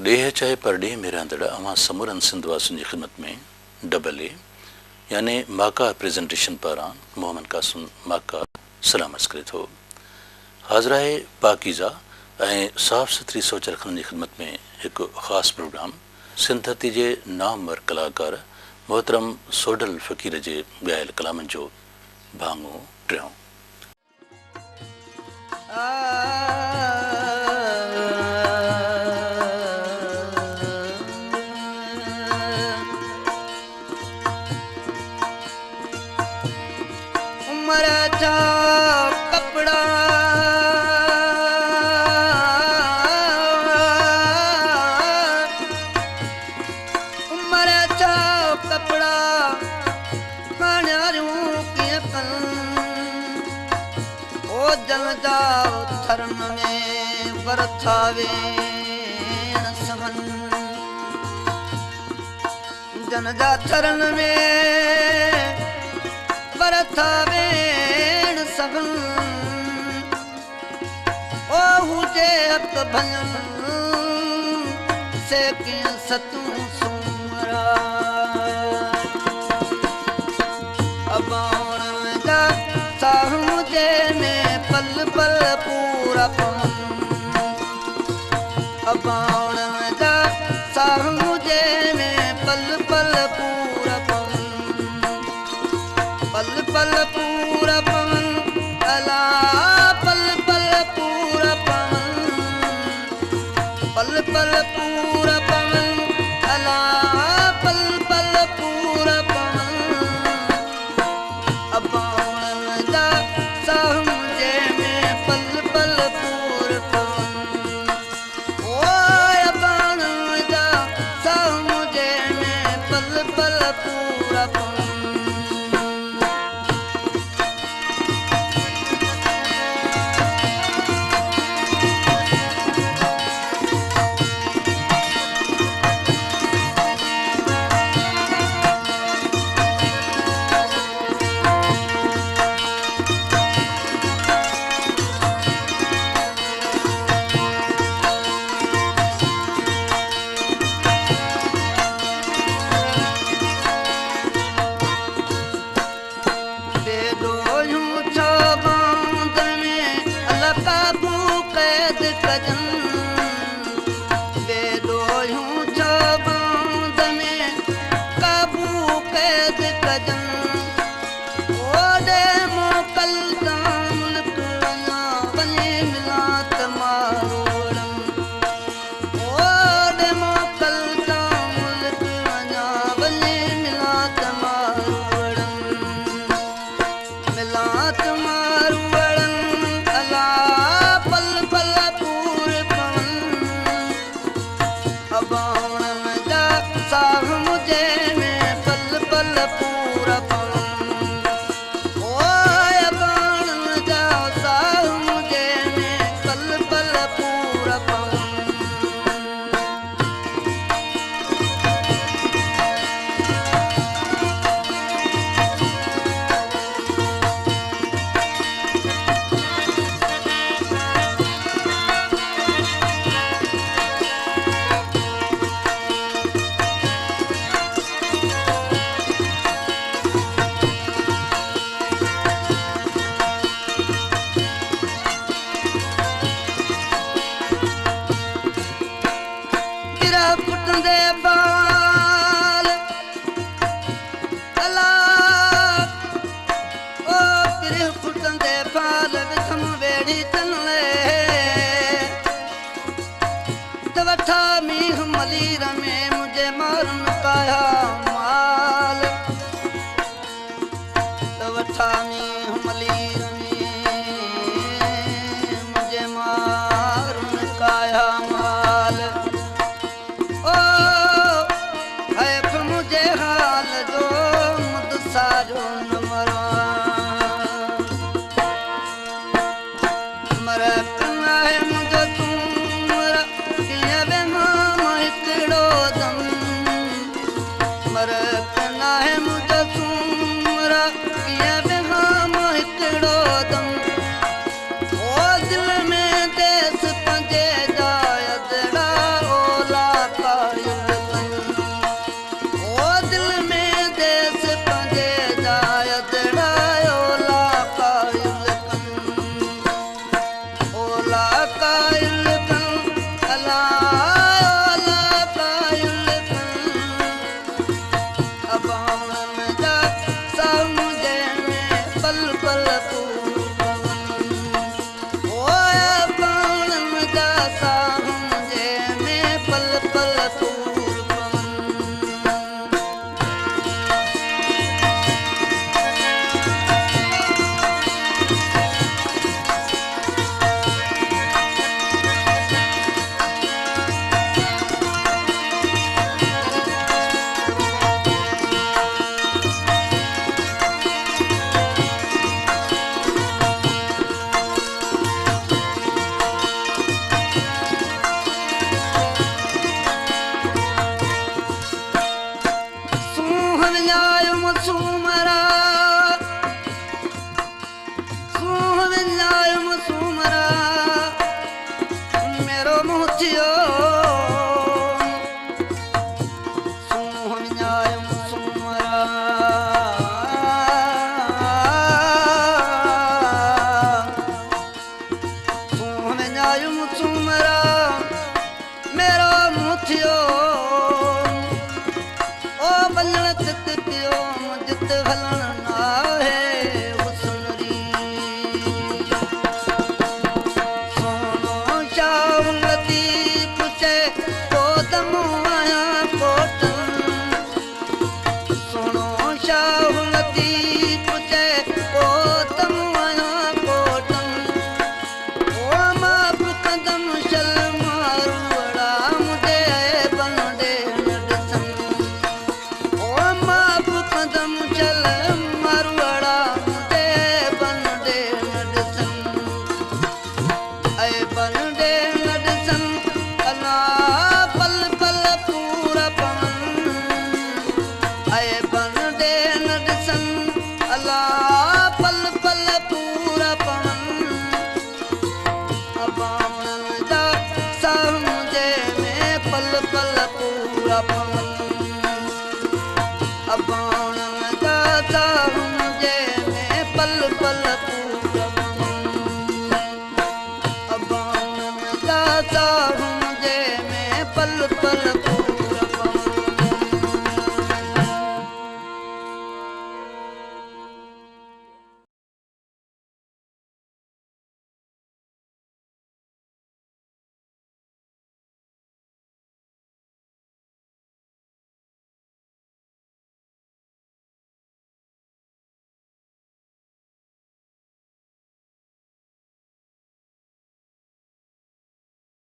ॾेह चाहे पर ॾेह में रहंदड़ अवां समूरनि सिंधवासियुनि जी ख़िदमत में AA यानी माका प्रेज़ेंटेशन पारां मोहम्मद क़ासिम माका सलाम अर्ज़ करे थो। हाज़िर आहे पाकीज़ा ऐं साफ़ सुथरी सोच रखण जी ख़िदमत में हिकु ख़ासि प्रोग्राम सिंध धरती जे नामवर कलाकार मोहतरम सोडल फ़क़ीर जे ॻायल कलामनि जो भाङो टियों। जन जा थरन में बरथा वेण सगन ओ हुजे हक भन से कीअं सतूं सुमरा अबाण जा साह मुझे में पल पल पूरा पवन अबाण जा साह मुझे में पल पल पूरा पवन पल पल पूरा पवन अला पल पल पूरा पवन पल पल पूरा पवन अला पल पल पूरा पवन अबाण जा साह मुझे में पल पल पूरा पवन ओ अबाण जा साह मुझे में पल पल पूरा पवन मर पल पल